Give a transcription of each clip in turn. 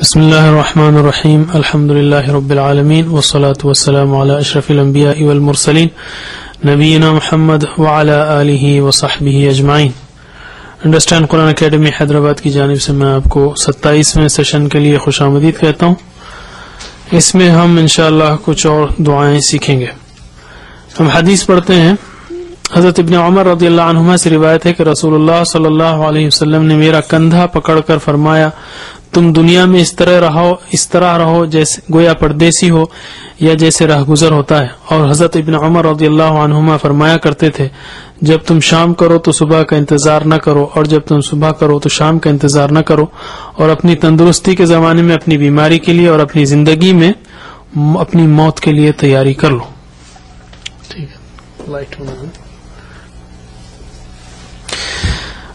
بسم اللہ الرحمن الرحیم الحمد للہ رب العالمین والصلاة والسلام علی اشرف الانبیاء والمرسلین نبینا محمد وعلی آلہ وصحبہ اجمعین۔ انڈرسٹینڈ قرآن اکیڈمی حیدرآباد کی جانب سے میں آپ کو 27ویں سیشن کے لیے خوش آمدید کہتا ہوں۔ اس میں ہم انشاءاللہ کچھ اور دعائیں سیکھیں گے۔ ہم حدیث پڑھتے ہیں۔ حضرت ابن عمر رضی اللہ عنہما سے روایت ہے کہ رسول اللہ صلی اللہ علیہ وسلم نے میرا کندھا پکڑ کر فرمایا، تم دنیا میں اس طرح رہو جیسے گویا پردیسی ہو یا جیسے راہ گزر ہوتا ہے۔ اور حضرت ابن عمر رضی اللہ عنہما فرمایا کرتے تھے، جب تم شام کرو تو صبح کا انتظار نہ کرو، اور جب تم صبح کرو تو شام کا انتظار نہ کرو، اور اپنی تندرستی کے زمانے میں اپنی بیماری کے لیے اور اپنی زندگی میں اپنی موت کے لیے تیاری کر لو۔ ٹھیک ہے، لائٹ ہونا۔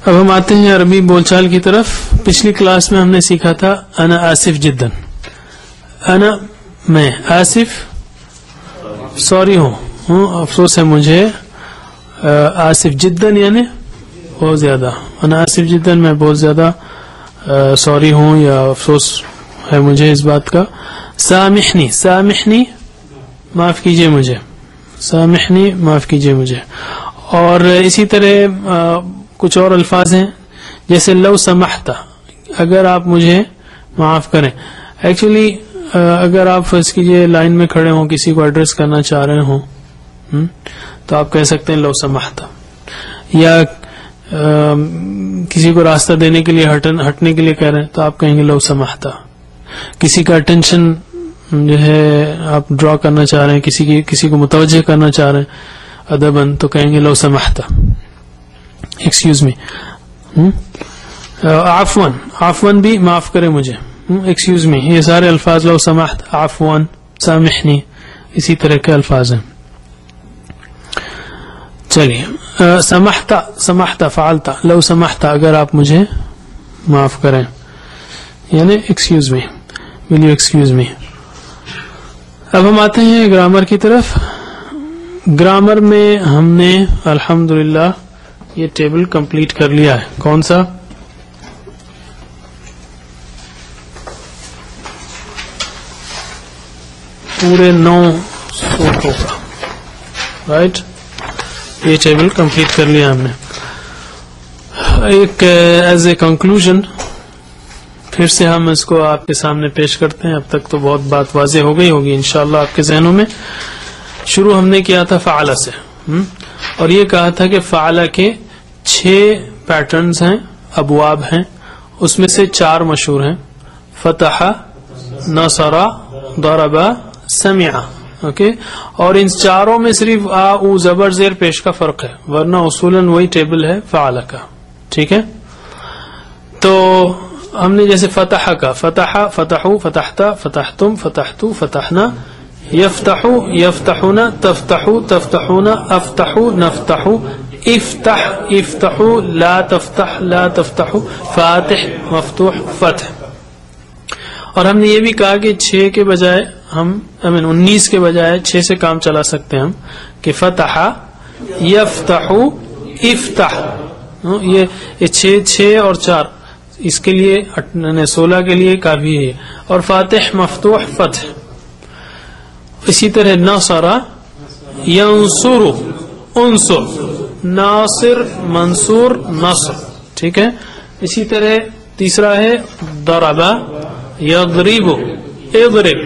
اب ہم آتے ہیں عربی بول چال کی طرف۔ پچھلی کلاس میں ہم نے سیکھا تھا انا آصف جدا، انا میں، آصف سوری ہوں، افسوس ہے مجھے، آصف جدا یعنی بہت زیادہ، انا آصف جدا میں بہت زیادہ سوری ہوں یا افسوس ہے مجھے اس بات کا۔ سامحنی، سامحنی معاف کیجئے مجھے، سامحنی معاف کیجئے مجھے۔ اور اسی طرح کچھ اور الفاظ ہیں جیسے لو سمحتا، اگر آپ مجھے معاف کریں۔ ایکچولی اگر آپ فرض کیجئے لائن میں کھڑے ہوں، کسی کو ایڈریس کرنا چاہ رہے ہوں تو آپ کہہ سکتے ہیں لو سمحتا، یا کسی کو راستہ دینے کے لیے ہٹنے کے لیے کہہ رہے ہیں تو آپ کہیں گے لو سمحتا۔ کسی کا اٹینشن جو ہے آپ ڈرا کرنا چاہ رہے ہیں، کسی کو متوجہ کرنا چاہ رہے ہیں ادباً تو کہیں گے لو سمحتا، ایکسکیوز می۔ عفواً، عفواً بھی معاف کرے مجھے، ایکسکیوز می، یہ سارے الفاظ لو سمحت، عفواً، سامحنی، اسی طرح کے الفاظ ہیں۔ چلیے، سمحتا، سمحتا فعلتا، لو سمحتا اگر آپ مجھے معاف کریں، یعنی excuse me, will you excuse me. اب ہم آتے ہیں گرامر کی طرف۔ گرامر میں ہم نے الحمدللہ یہ ٹیبل کمپلیٹ کر لیا ہے۔ کون سا؟ پورے 9 صوتوں کا، رائٹ؟ یہ ٹیبل کمپلیٹ کر لیا ہم نے۔ ایک ایز اے کنکلوژن پھر سے ہم اس کو آپ کے سامنے پیش کرتے ہیں۔ اب تک تو بہت بات واضح ہو گئی ہوگی انشاءاللہ آپ کے ذہنوں میں۔ شروع ہم نے کیا تھا فعل سے، اور یہ کہا تھا کہ فعل کے 6 پیٹرنز ہیں، ابواب ہیں، اس میں سے 4 مشہور ہیں، فتح، نصر، ضرب، سمع، اوکے؟ اور ان 4 میں صرف آ او زبر زیر پیش کا فرق ہے، ورنہ اصولاً وہی ٹیبل ہے فعل کا، ٹھیک ہے؟ تو ہم نے جیسے فتح کا، فتح، فتحو، فتحتا، فتحتم، فتحتو، فتحنا، یفتحو، یفتحون، تفتحو، تفتحون، افتحو، نفتحو، افتح، افتحو، لا تفتح، لا تفتحو، فاتح، مفتوح، فتح۔ اور ہم نے یہ بھی کہا کہ 6 کے بجائے ہم 19 کے بجائے 6 سے کام چلا سکتے ہیں ہم، کہ فتح، یفتحو، افتح، یہ 6 اور 4 اس کے لیے 16 کے لیے کافی ہے۔ اور فاتح، مفتوح، فتح۔ اسی طرح نصر، ینصر، انصر، ناصر، منصور، نصر، ٹھیک ہے؟ اسی طرح تیسرا ہے ضرب، یضرب، اضرب،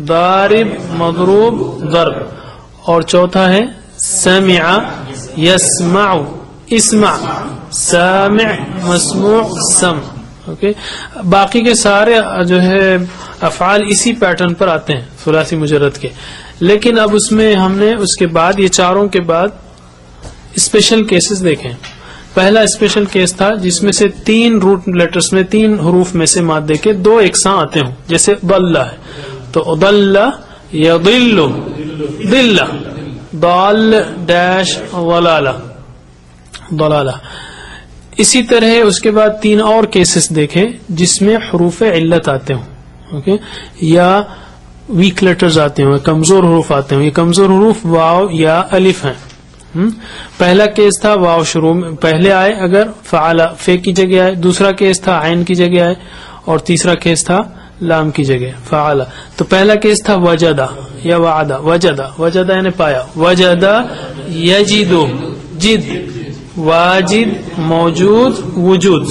ضارب، مضروب، ضرب۔ اور چوتھا ہے سمع، یسمع، اسمع، سامع، مسموع، سمع، اوکے؟ باقی کے سارے جو ہے افعال اسی پیٹرن پر آتے ہیں ثلاثی مجرد کے، لیکن اب اس میں ہم نے اس کے بعد یہ 4 کے بعد اسپیشل کیسز دیکھیں۔ پہلا اسپیشل کیس تھا جس میں سے 3 روٹ لیٹرز میں 3 حروف میں سے مادے کے 2 یکساں آتے ہوں، جیسے ضل ہے تو ضل، یضل، ضل، ضال ڈیش، ضلالہ، ضلالہ۔ اسی طرح اس کے بعد 3 اور کیسز دیکھے جس میں حروف علت آتے ہوں، اوکے، یا ویک لیٹرز آتے ہوں، کمزور حروف آتے ہوں۔ یہ کمزور حروف واو یا الف ہیں۔ پہلا کیس تھا واو شروع میں پہلے آئے اگر فعل، فے کی جگہ آئے، دوسرا کیس تھا عین کی جگہ آئے، اور تیسرا کیس تھا لام کی جگہ فعل. تو پہلا کیس تھا وجدہ یا وعدہ. وجدہ یعنی پایا. وجدہ یجدو جد واجد موجود وجود.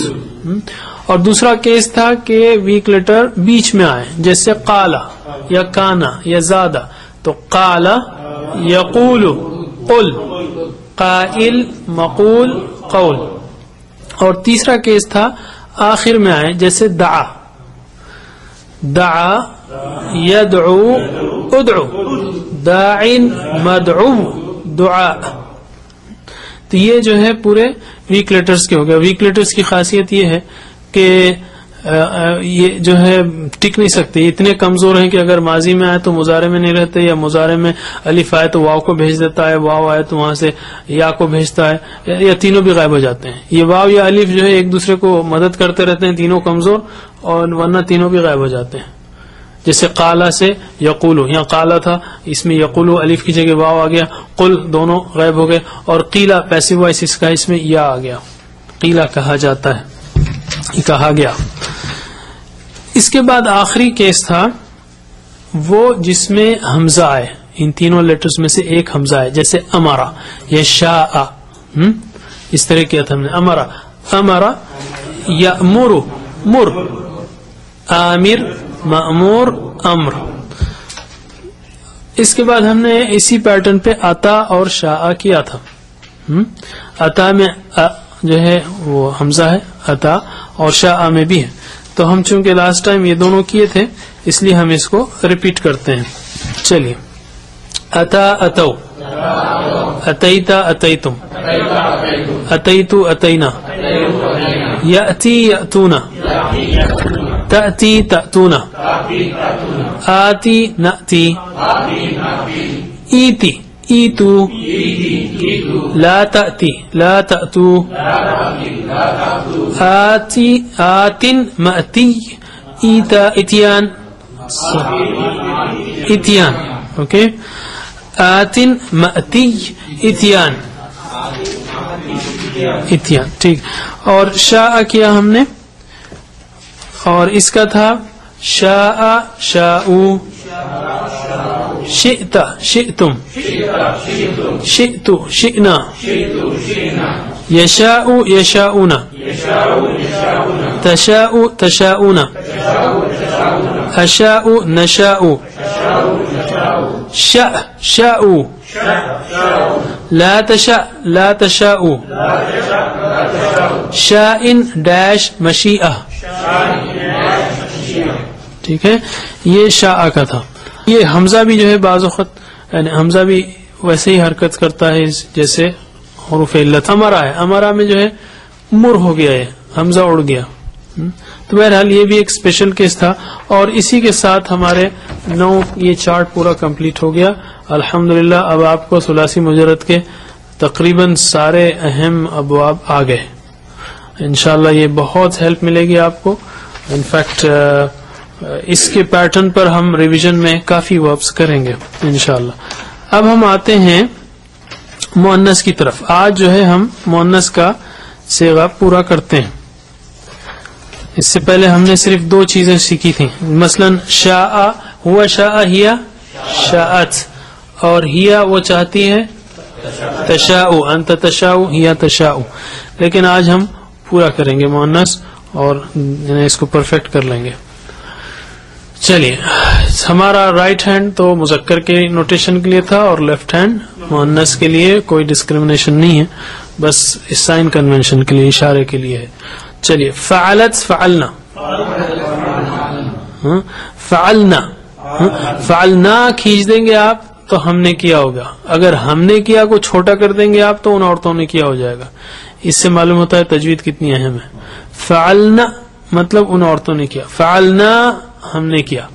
اور دوسرا کیس تھا کہ ویک لیٹر بیچ میں آئے جیسے قالا یا کانا یا زادہ. تو قالا یقول قل قائل مقول قول. اور تیسرا کیس تھا آخر میں آئے جیسے دعا دعا یدعو ادعو داع مدعو دعاء. تو یہ جو ہے پورے ویک لیٹرز کے ہو گئے. ویک لیٹرز کی خاصیت یہ ہے کہ یہ جو ہے ٹک نہیں سکتے, اتنے کمزور ہیں کہ اگر ماضی میں آئے تو مضارع میں نہیں رہتے, یا مضارع میں الف آئے تو واو کو بھیج دیتا ہے, واو آئے تو وہاں سے یا کو بھیجتا ہے, یا تینوں بھی غائب ہو جاتے ہیں. یہ واو یا الف جو ہے ایک دوسرے کو مدد کرتے رہتے ہیں, تینوں کمزور, اور ورنہ تینوں بھی غائب ہو جاتے ہیں. جیسے قالا سے یقولو, یہاں قالا تھا اس میں یقولو الف کی جگہ واو آ گیا, قل دونوں غائب ہو گئے, اور قیلا پیسو وائس اس کا اس میں یا آ گیا, قیلا کہا جاتا ہے, کہا گیا. اس کے بعد آخری کیس تھا وہ جس میں حمزہ آئے, ان تینوں لیٹرز میں سے ایک حمزہ آئے جیسے امارا یا شاء. اس طرح کیا تھا ہم نے امارا امارا یأمر مر آمر مأمور امر. اس کے بعد ہم نے اسی پیٹرن پہ اتا اور شاء کیا تھا. اتا میں جو ہے وہ حمزہ ہے اتا, اور شاء میں بھی ہے. تو ہم چونکہ لاسٹ ٹائم یہ دونوں کیے تھے اس لیے ہم اس کو ریپیٹ کرتے ہیں. چلیے اتا اتو اتیتا اتیتم اتیتو اتینا یأتی یأتونا تأتی تأتونا آتی نأتی ایتی ایتو لا تأتی لا تأتو آتی آتن مأتی ایتا اتیان اتیان. اوکے آتن مأتی اتیان اتیان. ٹھیک. اور شاء کیا ہم نے, اور اس کا تھا شاء شاءو شئت شئتم شئت شئنا یشاء یشاؤون تشاء تشاؤون اشاء نشاء شاء شاء لا تشاء لا تشاء شاء ڈیش مشیئہ. ٹھیک ہے, یہ شاء کا تھا. یہ حمزہ بھی جو ہے بعض وقت یعنی حمزہ بھی ویسے ہی حرکت کرتا ہے جیسے حروف علت. امرا ہے, امرا میں جو ہے مر ہو گیا ہے, حمزہ اڑ گیا. تو بہرحال یہ بھی ایک اسپیشل کیس تھا. اور اسی کے ساتھ ہمارے 9 یہ چارٹ پورا کمپلیٹ ہو گیا الحمدللہ. اب آپ کو ثلاثی مجرد کے تقریباً سارے اہم ابواب آ گئے. انشاءاللہ یہ بہت ہیلپ ملے گی آپ کو. انفیکٹ اس کے پیٹرن پر ہم ریویژن میں کافی وربس کریں گے انشاءاللہ. اب ہم آتے ہیں مؤنث کی طرف. آج جو ہے ہم مؤنث کا صیغہ پورا کرتے ہیں. اس سے پہلے ہم نے صرف 2 چیزیں سیکھی تھیں, مثلا شاء ہوا شاء ہیا شاءت, اور ہیا وہ چاہتی ہے تشاء انت تشاء ہیا تشاء. لیکن آج ہم پورا کریں گے مؤنث اور اس کو پرفیکٹ کر لیں گے. چلیے, ہمارا رائٹ ہینڈ تو مذکر کے نوٹیشن کے لیے تھا اور لیفٹ ہینڈ مؤنث کے لیے. کوئی ڈسکریمنیشن نہیں ہے, بس سائن کنونشن کے لیے, اشارے کے لیے ہے. چلیے فعلت فعلنا فعلنا فعلنا کھینچ دیں گے آپ تو ہم نے کیا ہوگا. اگر ہم نے کیا کو چھوٹا کر دیں گے آپ تو ان عورتوں نے کیا ہو جائے گا. اس سے معلوم ہوتا ہے تجوید کتنی اہم ہے. فعلنا مطلب ان عورتوں نے کیا, فعلنا ہم نے کیا.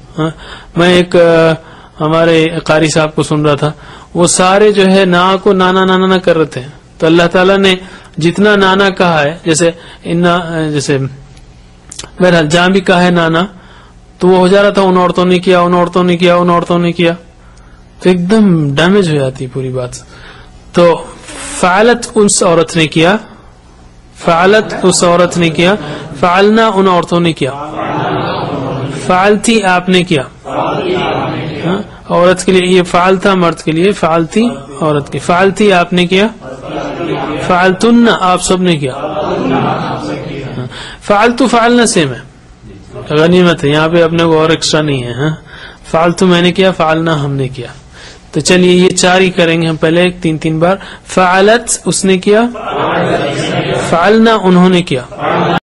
میں ایک ہمارے قاری صاحب کو سن رہا تھا, وہ سارے جو ہے نا کو نانا نانا نہ کر رہے تھے. تو اللہ تعالیٰ نے جتنا نانا کہا ہے, جیسے بہرحال جہاں بھی کہا ہے نانا تو وہ ہو جا رہا تھا ان عورتوں نے کیا, ان عورتوں نے کیا, ان عورتوں نے کیا, تو ایک دم ڈیمیج ہو جاتی پوری بات. تو فعلت اس عورت نے کیا, فعلت اس عورت نے کیا, فعلنا ان عورتوں نے کیا. فعلتی آپ نے کیا. ہاں؟ عورت کے لیے یہ فعل تھا، مرد کے لیے فعلتی عورت کی. فعلتی آپ نے کیا، فعلتن آپ سب نے کیا. فعلتو فعلنا سیم ہے، غنیمت ہے، یہاں پہ اپنے کو اور ایکسٹرا نہیں ہے. ہاں فعلتو میں نے کیا، فعلنا ہم نے کیا. تو چلیے یہ 4 ہی کریں گے ہم پہلے 3 بار. فعلت اس نے کیا، فعلنا انہوں نے کیا.